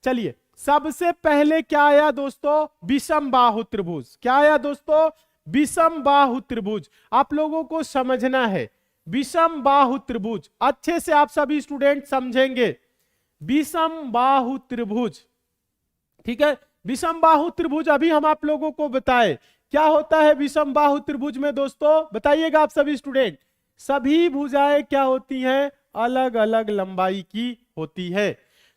चलिए, सबसे पहले क्या आया दोस्तों? विषम बाहु त्रिभुज। क्या आया दोस्तों? विषम बाहु त्रिभुज। आप लोगों को समझना है, विषम बाहु त्रिभुज अच्छे से आप सभी स्टूडेंट समझेंगे। विषम बाहु त्रिभुज, ठीक है। विषम बाहु त्रिभुज अभी हम आप लोगों को बताए क्या होता है विषम बाहु त्रिभुज में दोस्तों, बताइएगा आप सभी स्टूडेंट। सभी भुजाएं क्या होती हैं? अलग अलग लंबाई की होती है।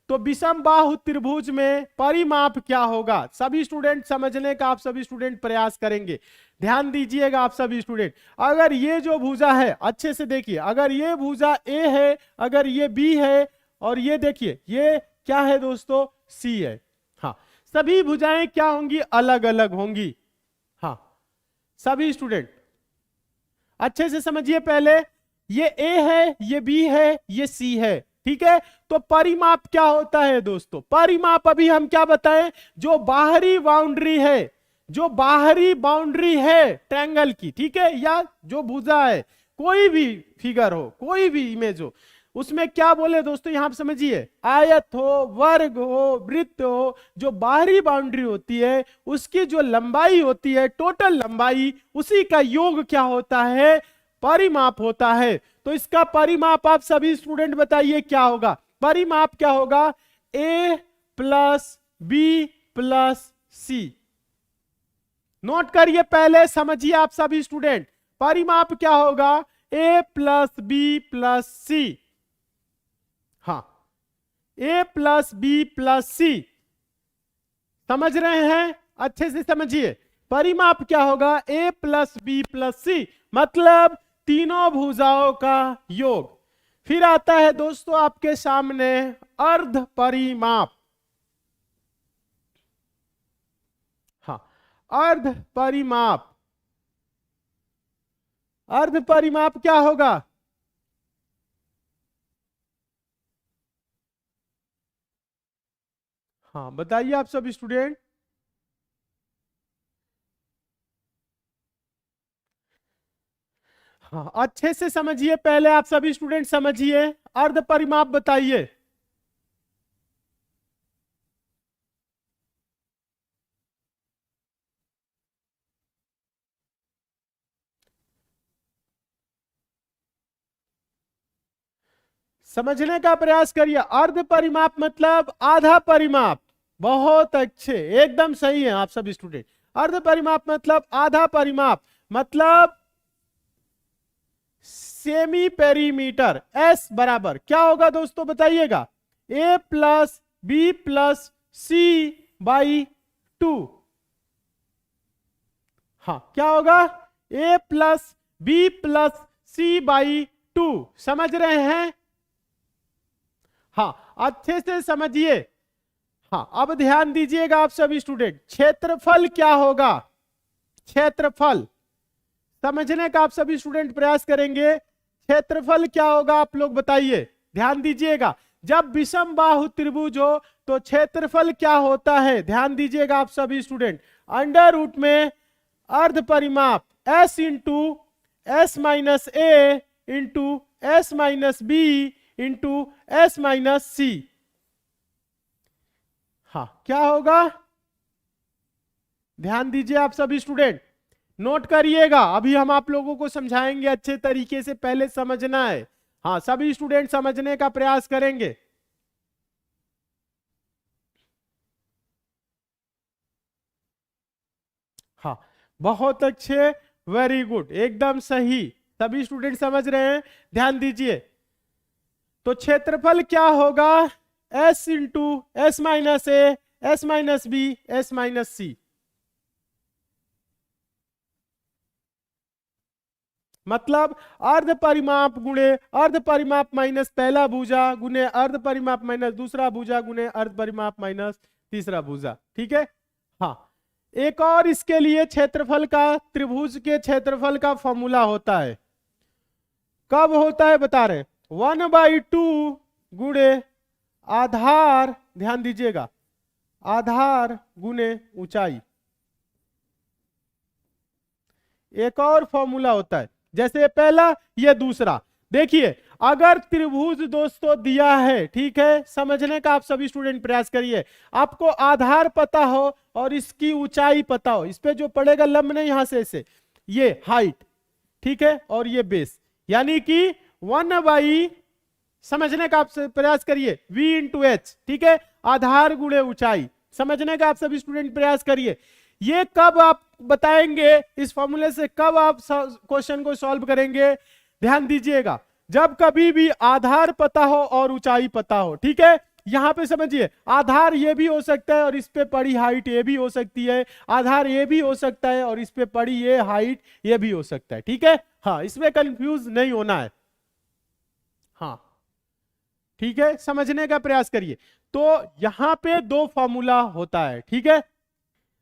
तो विषम बाहु त्रिभुज में परिमाप क्या होगा? सभी स्टूडेंट समझने का आप सभी स्टूडेंट प्रयास करेंगे। ध्यान दीजिएगा आप सभी स्टूडेंट। अगर ये जो भुजा है, अच्छे से देखिए, अगर ये भुजा ए है, अगर ये बी है, और ये देखिए ये क्या है दोस्तों? सी है। हाँ, सभी भुजाएं क्या होंगी? अलग अलग होंगी। हाँ, सभी स्टूडेंट अच्छे से समझिए। पहले ये ए है, ये बी है, ये सी है, ठीक है। तो परिमाप क्या होता है दोस्तों? परिमाप अभी हम क्या बताएं? जो बाहरी बाउंड्री है, जो बाहरी बाउंड्री है ट्रायंगल की, ठीक है, या जो भुजा है, कोई भी फिगर हो, कोई भी इमेज हो, उसमें क्या बोले दोस्तों? यहां समझिए, आयत हो, वर्ग हो, वृत्त हो, जो बाहरी बाउंड्री होती है उसकी जो लंबाई होती है, टोटल लंबाई, उसी का योग क्या होता है? परिमाप होता है। तो इसका परिमाप आप सभी स्टूडेंट बताइए क्या होगा? परिमाप क्या होगा? a plus B plus C. Note करिए, पहले समझिए आप सभी स्टूडेंट, परिमाप क्या होगा? a प्लस बी प्लस सी। हाँ, a प्लस बी प्लस सी। समझ रहे हैं? अच्छे से समझिए, परिमाप क्या होगा? a प्लस बी प्लस सी, मतलब तीनों भुजाओं का योग। फिर आता है दोस्तों आपके सामने अर्ध परिमाप। हाँ, अर्ध परिमाप। अर्ध परिमाप क्या होगा? हाँ, बताइए आप सब स्टूडेंट। हाँ, अच्छे से समझिए, पहले आप सभी स्टूडेंट समझिए, अर्ध परिमाप बताइए। समझने का प्रयास करिए। अर्ध परिमाप मतलब आधा परिमाप। बहुत अच्छे, एकदम सही है आप सब स्टूडेंट। अर्ध परिमाप मतलब आधा परिमाप, मतलब सेमी पेरीमीटर। एस बराबर क्या होगा दोस्तों, बताइएगा? A plus B plus C by 2। हाँ, क्या होगा? A plus B plus C by 2। समझ रहे हैं? हाँ, अच्छे से समझिए। हाँ, अब ध्यान दीजिएगा आप सभी स्टूडेंट, क्षेत्रफल क्या होगा? क्षेत्रफल समझने का आप सभी स्टूडेंट प्रयास करेंगे। क्षेत्रफल क्या होगा आप लोग बताइए, ध्यान दीजिएगा। जब विषम बाहु त्रिभुज हो तो क्षेत्रफल क्या होता है? ध्यान दीजिएगा आप सभी स्टूडेंट। अंडर रूट में अर्ध परिमाप s into S minus A into S minus B into S minus C. हाँ, क्या होगा? ध्यान दीजिए आप सभी स्टूडेंट, नोट करिएगा। अभी हम आप लोगों को समझाएंगे अच्छे तरीके से, पहले समझना है। हाँ, सभी स्टूडेंट समझने का प्रयास करेंगे। हाँ, बहुत अच्छे, वेरी गुड, एकदम सही, सभी स्टूडेंट समझ रहे हैं। ध्यान दीजिए, तो क्षेत्रफल क्या होगा? s into S minus A S minus B S minus C. मतलब अर्ध परिमाप गुणे अर्ध परिमाप माइनस पहला भुजा गुणे अर्ध परिमाप माइनस दूसरा भुजा गुणे अर्ध परिमाप माइनस तीसरा भुजा, ठीक है। हाँ, एक और इसके लिए क्षेत्रफल का, त्रिभुज के क्षेत्रफल का फॉर्मूला होता है। कब होता है बता रहे? 1/2 गुणे आधार, ध्यान दीजिएगा, आधार गुणे ऊंचाई। एक और फॉर्मूला होता है, जैसे पहला ये दूसरा। देखिए, अगर त्रिभुज दोस्तों दिया है, ठीक है, समझने का आप सभी स्टूडेंट प्रयास करिए। आपको आधार पता हो और इसकी ऊंचाई पता हो, इस पे जो पड़ेगा लंब ने यहां से ऐसे, ये हाइट, ठीक है, और ये बेस, यानी कि 1/, समझने का आप प्रयास करिए, v इंटू एच, ठीक है, आधार गुणे ऊंचाई, समझने का आप सभी स्टूडेंट प्रयास करिए। ये कब आप बताएंगे, इस फॉर्मूले से कब आप क्वेश्चन को सॉल्व करेंगे, ध्यान दीजिएगा, जब कभी भी आधार पता हो और ऊंचाई पता हो, ठीक है। यहां पे समझिए, आधार ये भी हो सकता है और इस पे पड़ी हाइट ये भी हो सकती है, आधार ये भी हो सकता है और इस पे पड़ी ये हाइट ये भी हो सकता है, ठीक है। हाँ, इसमें कंफ्यूज नहीं होना है, हाँ, ठीक है, समझने का प्रयास करिए। तो यहां पे दो फॉर्मूला होता है, ठीक है।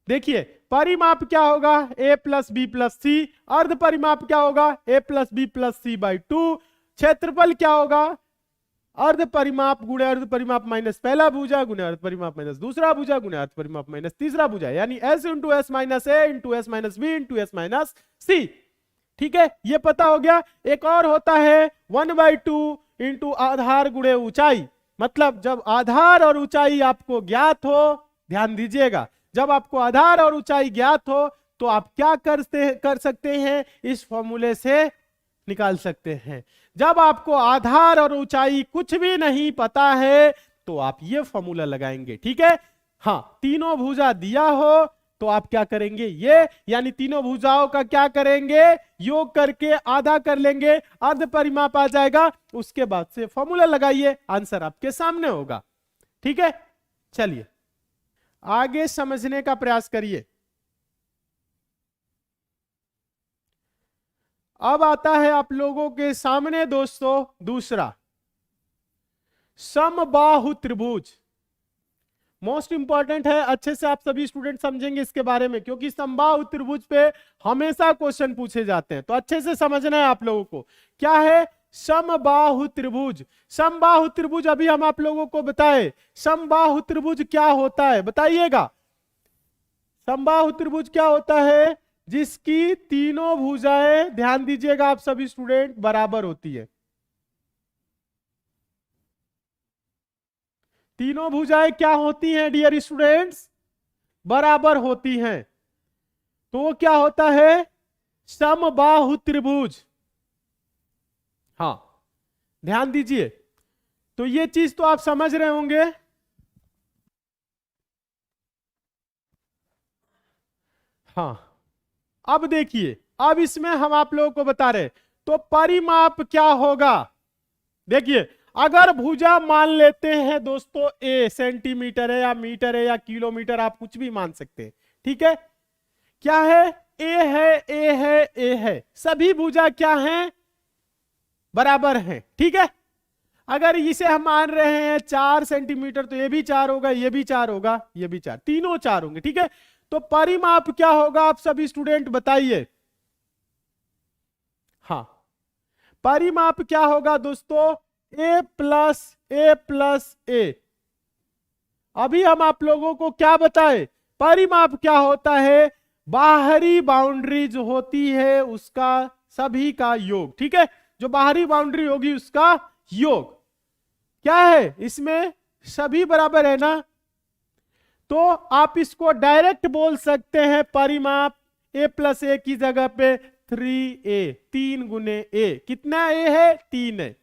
देखिए, परिमाप क्या होगा, a plus B plus C, अर्ध परिमाप क्या होगा, a plus B plus C by 2, क्षेत्रफल क्या होगा, अर्ध परिमाप गुणे अर्ध परिमाप माइनस पहला भुजा गुणे अर्ध परिमाप माइनस दूसरा भुजा गुणे अर्ध परिमाप माइनस तीसरा भुजा, यानी s into S minus A into S minus B into S minus C, ठीक है, ये पता हो गया। एक और होता है 1/2 इंटू आधार गुणे ऊंचाई, मतलब जब आधार और ऊंचाई आपको ज्ञात हो, ध्यान दीजिएगा, जब आपको आधार और ऊंचाई ज्ञात हो तो आप क्या कर सकते हैं, इस फॉर्मूले से निकाल सकते हैं। जब आपको आधार और ऊंचाई कुछ भी नहीं पता है तो आप ये फॉर्मूला लगाएंगे, ठीक है। हाँ, तीनों भुजा दिया हो तो आप क्या करेंगे, ये, यानी तीनों भुजाओं का क्या करेंगे, योग करके आधा कर लेंगे, अर्ध परिमाप आ जाएगा, उसके बाद से फॉर्मूला लगाइए, आंसर आपके सामने होगा, ठीक है। चलिए आगे समझने का प्रयास करिए। अब आता है आप लोगों के सामने दोस्तों दूसरा, समबाहु त्रिभुज, मोस्ट इंपॉर्टेंट है, अच्छे से आप सभी स्टूडेंट समझेंगे इसके बारे में, क्योंकि समबाहु त्रिभुज पे हमेशा क्वेश्चन पूछे जाते हैं, तो अच्छे से समझना है आप लोगों को। क्या है समबाहु त्रिभुज? समबाहु त्रिभुज अभी हम आप लोगों को बताए, समबाहु त्रिभुज क्या होता है बताइएगा। समबाहु त्रिभुज क्या होता है, जिसकी तीनों भुजाएं, ध्यान दीजिएगा आप सभी स्टूडेंट, बराबर होती है। तीनों भुजाएं क्या होती हैं डियर स्टूडेंट्स, बराबर होती हैं, तो वो क्या होता है, समबाहु त्रिभुज। हाँ, ध्यान दीजिए, तो ये चीज तो आप समझ रहे होंगे। हाँ, अब देखिए, अब इसमें हम आप लोगों को बता रहे, तो परिमाप क्या होगा। देखिए, अगर भुजा मान लेते हैं दोस्तों a सेंटीमीटर है या मीटर है या किलोमीटर, आप कुछ भी मान सकते हैं, ठीक है। क्या है, a है, a है, a है, सभी भुजा क्या हैं, बराबर हैं, ठीक है। अगर इसे हम मान रहे हैं 4 सेंटीमीटर, तो ये भी 4 होगा, ये भी 4 होगा, ये भी 4, तीनों 4 होंगे, ठीक है। तो परिमाप क्या होगा आप सभी स्टूडेंट बताइए। हाँ, परिमाप क्या होगा दोस्तों, a प्लस a। अभी हम आप लोगों को क्या बताए, परिमाप क्या होता है, बाहरी बाउंड्री जो होती है उसका सभी का योग, ठीक है, जो बाहरी बाउंड्री होगी उसका योग। क्या है इसमें, सभी बराबर है ना, तो आप इसको डायरेक्ट बोल सकते हैं, परिमाप a प्लस a की जगह पे 3a, 3 गुने a, कितना a है, 3 है।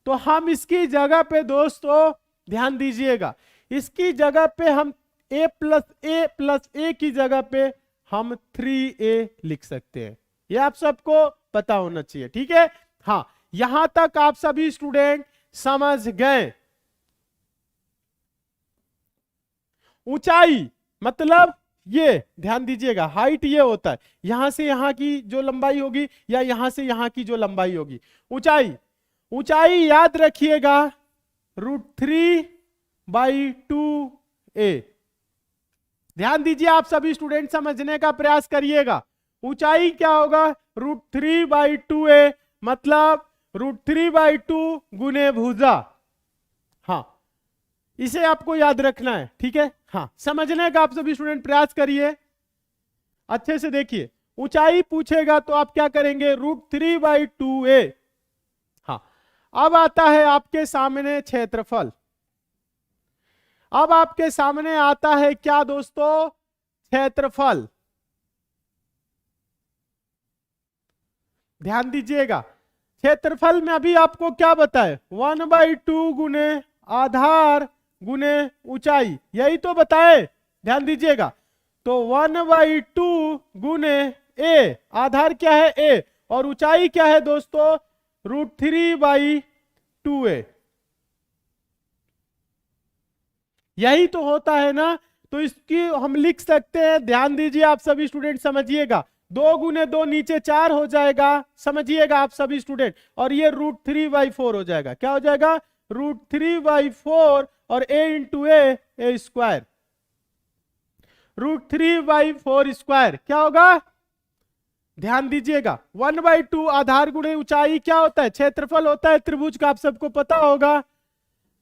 तो हम इसकी जगह पे दोस्तों ध्यान दीजिएगा, इसकी जगह पे हम a प्लस a की जगह पे हम 3a लिख सकते हैं, ये आप सबको पता होना चाहिए, ठीक है। हाँ, यहां तक आप सभी स्टूडेंट समझ गए। ऊंचाई मतलब ये ध्यान दीजिएगा, हाइट ये होता है, यहां से यहां की जो लंबाई होगी या यहां से यहां की जो लंबाई होगी। ऊंचाई याद रखिएगा, √3/2a। ध्यान दीजिए आप सभी स्टूडेंट, समझने का प्रयास करिएगा। ऊंचाई क्या होगा, √3/2a, मतलब √3/2 गुने भुजा। हाँ, इसे आपको याद रखना है, ठीक है। हाँ, समझने का आप सभी स्टूडेंट प्रयास करिए, अच्छे से देखिए। ऊंचाई पूछेगा तो आप क्या करेंगे, √3/2a। हाँ, अब आता है आपके सामने क्षेत्रफल। अब आपके सामने आता है क्या दोस्तों? क्षेत्रफल। ध्यान दीजिएगा, क्षेत्रफल में अभी आपको क्या बताए? 1/2 गुने आधार गुने ऊंचाई, यही तो बताए। ध्यान दीजिएगा, तो 1/2 गुने ए, आधार क्या है? ए, और ऊंचाई क्या है दोस्तों? √3/2a। यही तो होता है ना, तो इसकी हम लिख सकते हैं। ध्यान दीजिए आप सभी स्टूडेंट, समझिएगा, 2 गुने 2 नीचे 4 हो जाएगा, समझिएगा आप सभी स्टूडेंट, और ये √3/4 हो जाएगा। क्या हो जाएगा? √3/4, और a into A square, √3/4 square क्या होगा? ध्यान दीजिएगा, 1/2 आधार गुणे ऊंचाई क्या होता है? क्षेत्रफल होता है त्रिभुज का, आप सबको पता होगा।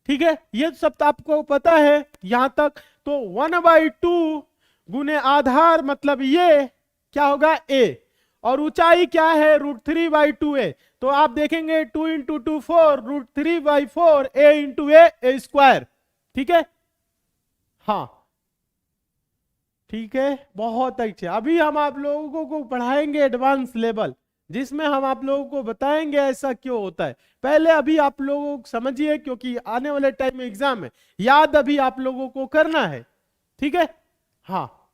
ठीक है, ये सब तो आपको पता है यहां तक। तो 1/2 गुने आधार मतलब ये क्या होगा? ए, और ऊंचाई क्या है? √3/2a। तो आप देखेंगे 2 into 2 4, √3/4 a into A square. ठीक है, हाँ ठीक है, बहुत अच्छे। अभी हम आप लोगों को पढ़ाएंगे एडवांस लेवल, जिसमें हम आप लोगों को बताएंगे ऐसा क्यों होता है। पहले अभी आप लोगों को समझिए, क्योंकि आने वाले टाइम में एग्जाम है, याद अभी आप लोगों को करना है। ठीक है, हाँ,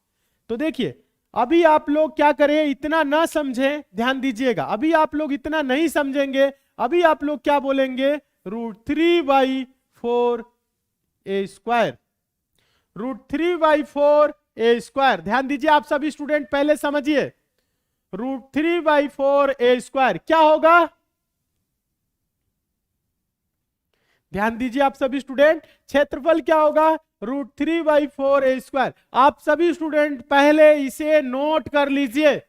तो देखिए अभी आप लोग क्या करें, इतना ना समझें, ध्यान दीजिएगा, अभी आप लोग इतना नहीं समझेंगे। अभी आप लोग क्या बोलेंगे? √3/4 ए स्क्वायर, √3/4 ए स्क्वायर। ध्यान दीजिए आप सभी स्टूडेंट, पहले समझिए, √3/4 ए स्क्वायर क्या होगा? ध्यान दीजिए आप सभी स्टूडेंट, क्षेत्रफल क्या होगा? √3/4 ए स्क्वायर। आप सभी स्टूडेंट पहले इसे नोट कर लीजिए,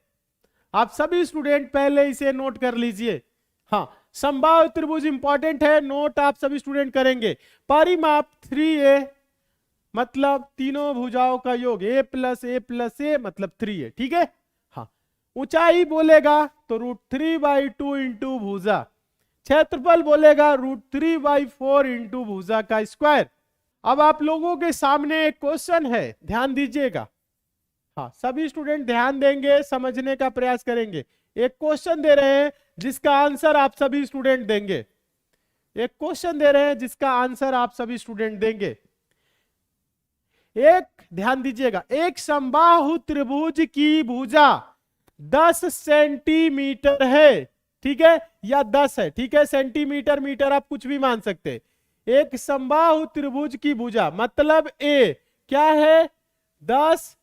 आप सभी स्टूडेंट पहले इसे नोट कर लीजिए। हाँ, समबाहु त्रिभुज इंपॉर्टेंट है, नोट आप सभी स्टूडेंट करेंगे। परिमाप 3a मतलब तीनों भुजाओं का योग, a + a + a मतलब 3a। ठीक है, हाँ, ऊंचाई बोलेगा तो √3/2 इंटू भुजा, क्षेत्रफल बोलेगा √3/4 इंटू भुजा का स्क्वायर। अब आप लोगों के सामने एक क्वेश्चन है, ध्यान दीजिएगा। हाँ, सभी स्टूडेंट ध्यान देंगे, समझने का प्रयास करेंगे। एक क्वेश्चन दे रहे हैं जिसका आंसर आप सभी स्टूडेंट देंगे। एक क्वेश्चन दे रहे हैं जिसका आंसर आप सभी स्टूडेंट देंगे। एक, ध्यान दीजिएगा, एक समबाहु त्रिभुज की भुजा 10 सेंटीमीटर है। ठीक है, या 10 है। ठीक है, सेंटीमीटर मीटर आप कुछ भी मान सकते हैं। एक समबाहु त्रिभुज की भुजा मतलब ए क्या है? 10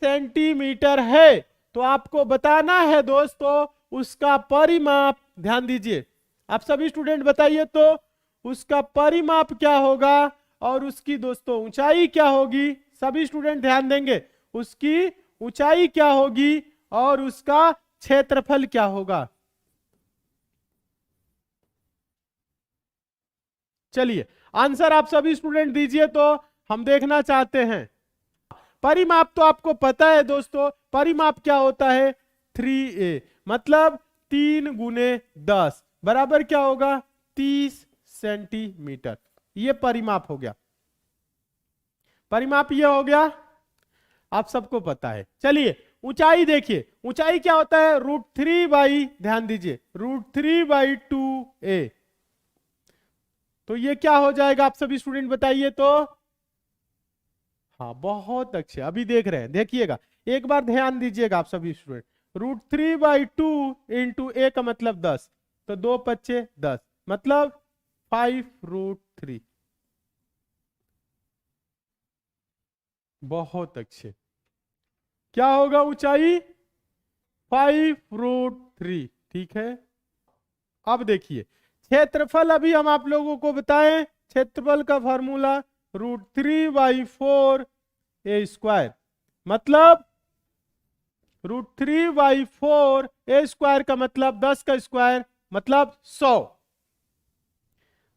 सेंटीमीटर है। तो आपको बताना है दोस्तों उसका परिमाप। ध्यान दीजिए, आप सभी स्टूडेंट बताइए तो उसका परिमाप क्या होगा और उसकी दोस्तों ऊंचाई क्या होगी? सभी स्टूडेंट ध्यान देंगे, उसकी ऊंचाई क्या होगी और उसका क्षेत्रफल क्या होगा। चलिए आंसर आप सभी स्टूडेंट दीजिए, तो हम देखना चाहते हैं। परिमाप तो आपको पता है दोस्तों, परिमाप क्या होता है? 3a मतलब 3 गुने 10 बराबर क्या होगा? 30 सेंटीमीटर। ये परिमाप हो गया, परिमाप ये हो गया, आप सबको पता है। चलिए ऊंचाई देखिए, ऊंचाई क्या होता है? √3 ध्यान दीजिए √3/2a। तो ये क्या हो जाएगा आप सभी स्टूडेंट बताइए तो। हाँ बहुत अच्छे, अभी देख रहे हैं, देखिएगा एक बार ध्यान दीजिएगा आप सभी स्टूडेंट। √3/2 इंटू a का मतलब 10, तो 2 × 10 मतलब 5√3। बहुत अच्छे, क्या होगा ऊंचाई? 5√3। ठीक है, अब देखिए क्षेत्रफल अभी हम आप लोगों को बताएं। क्षेत्रफल का फॉर्मूला √3/4 ए स्क्वायर मतलब √3/4 ए स्क्वायर का मतलब 10 का स्क्वायर मतलब 100।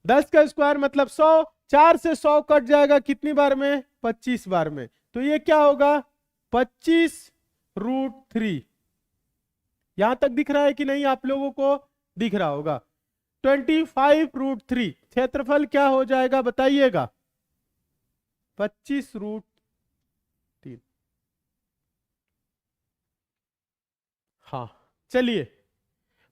10 का स्क्वायर मतलब 100, 4 से 100 कट जाएगा कितनी बार में? 25 बार में। तो ये क्या होगा? 25√3। यहां तक दिख रहा है कि नहीं? आप लोगों को दिख रहा होगा। 25√3, क्षेत्रफल क्या हो जाएगा बताइएगा? 25√3। हाँ चलिए,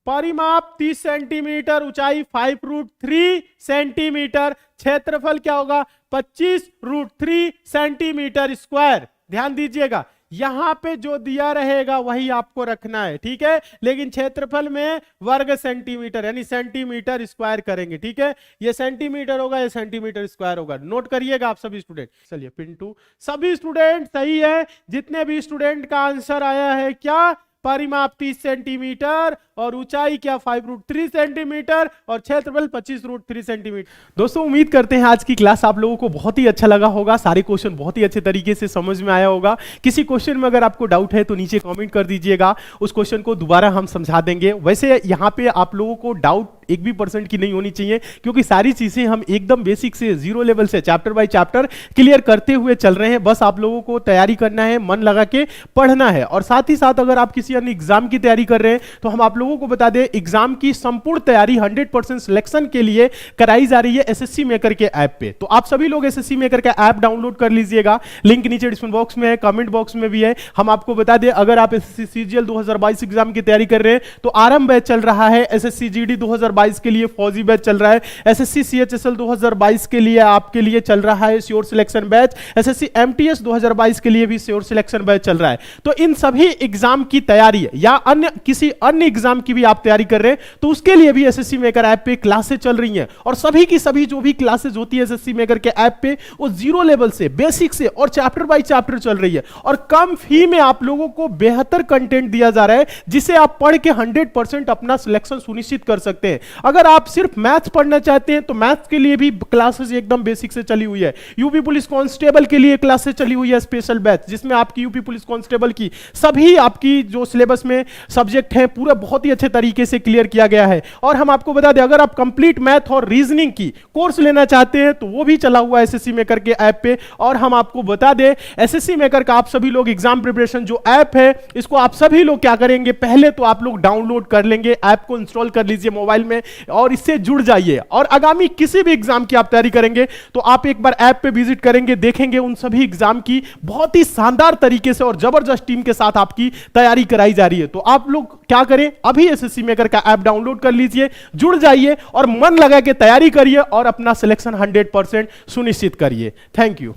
परिमाप 30 सेंटीमीटर, ऊंचाई 5√3 सेंटीमीटर, क्षेत्रफल क्या होगा? 25√3 सेंटीमीटर स्क्वायर। ध्यान दीजिएगा, यहां पे जो दिया रहेगा वही आपको रखना है, ठीक है? लेकिन क्षेत्रफल में वर्ग सेंटीमीटर यानी सेंटीमीटर स्क्वायर करेंगे, ठीक है? ये सेंटीमीटर होगा, ये सेंटीमीटर स्क्वायर होगा। नोट करिएगा आप सभी स्टूडेंट। चलिए पिंटू, सभी स्टूडेंट सही है? जितने भी स्टूडेंट का आंसर आया है क्या? परिमाप 30 सेंटीमीटर और ऊंचाई क्या? 5√3 सेंटीमीटर और क्षेत्रफल 25√3 सेंटीमीटर। दोस्तों उम्मीद करते हैं आज की क्लास आप लोगों को बहुत ही अच्छा लगा होगा, सारे क्वेश्चन बहुत ही अच्छे तरीके से समझ में आया होगा। किसी क्वेश्चन में अगर आपको डाउट है तो नीचे कमेंट कर दीजिएगा, उस क्वेश्चन को दोबारा हम समझा देंगे। वैसे यहाँ पे आप लोगों को डाउट 1% की नहीं होनी चाहिए, क्योंकि सारी चीजें हम एकदम बेसिक से, जीरो लेवल से, चैप्टर बाय चैप्टर क्लियर करते हुए चल रहे हैं। बस आप लोगों को तैयारी करना है, मन लगा के पढ़ना है। और साथ ही साथ अगर आप किसी अन्य एग्जाम की तैयारी कर रहे हैं तो हम आप लोगों को बता दें, एग्जाम की संपूर्ण तैयारी 100% सिलेक्शन के लिए कराई जा रही है एसएससी मेकर के ऐप पे। तो आप सभी लोग एसएससी मेकर का ऐप डाउनलोड कर लीजिएगा, लिंक नीचे डिस्क्रिप्शन बॉक्स में है, कमेंट बॉक्स में भी है। हम आपको बता दें, अगर आप एसएससी सीजीएल 2022 एग्जाम की तैयारी कर रहे हैं तो आरंभ बैच चल रहा है। एसएससी जीडी 2022 के लिए फौजी बैच चल रहा है। एसएससी सीएचएसएल 2022 के लिए आपके लिए चल रहा है sure selection batch. SSC MTS 2022 के लिए भी श्योर सिलेक्शन बैच चल रहा है। तो इन सभी एग्जाम की तैयारी या अन्य किसी अन्य एग्जाम की भी आप तैयारी कर रहे हैं तो उसके लिए भी एसएससी मेकर ऐप पे क्लासेस चल रही हैं। और सभी की सभी जो भी क्लासेस होती है एसएससी मेकर के ऐप पे, वो जीरो लेवल से, बेसिक से और चैप्टर बाय चैप्टर चल रही है। और कम फी में आप लोगों को बेहतर कंटेंट दिया जा रहा है, जिसे आप पढ़ के 100% अपना सिलेक्शन सुनिश्चित कर सकते हैं। अगर आप सिर्फ मैथ्स पढ़ना चाहते हैं तो मैथ्स के लिए भी क्लासेस एकदम बेसिक से चली हुई है। यूपी पुलिस कांस्टेबल के लिए क्लासेस चली हुई है स्पेशल बैच, जिसमें आपकी यूपी पुलिस कांस्टेबल की सभी आपकी जो सिलेबस में सब्जेक्ट है पूरा बहुत ही अच्छे तरीके से क्लियर किया गया है। और हम आपको बता दें, अगर आप कंप्लीट मैथ और रीजनिंग की कोर्स लेना चाहते हैं तो वो भी चला हुआ है एसएससी मेकर के ऐप पे। और हम आपको बता दें, एसएससी मेकर का आप सभी लोग एग्जाम प्रिपरेशन जो ऐप है, इसको आप सभी लोग क्या करेंगे, पहले तो आप लोग डाउनलोड कर लेंगे, ऐप को इंस्टॉल कर लीजिए मोबाइल में और इससे जुड़ जाइए। और आगामी किसी भी एग्जाम की आप तैयारी करेंगे तो आप एक बार ऐप पे विजिट करेंगे, देखेंगे उन सभी एग्जाम की बहुत ही शानदार तरीके से और जबरदस्त टीम के साथ आपकी तैयारी कराई जा रही है। तो आप लोग क्या करें, अभी एसएससी मेकर का ऐप डाउनलोड कर लीजिए, जुड़ जाइए और मन लगा के तैयारी करिए और अपना सिलेक्शन 100% सुनिश्चित करिए। Thank you.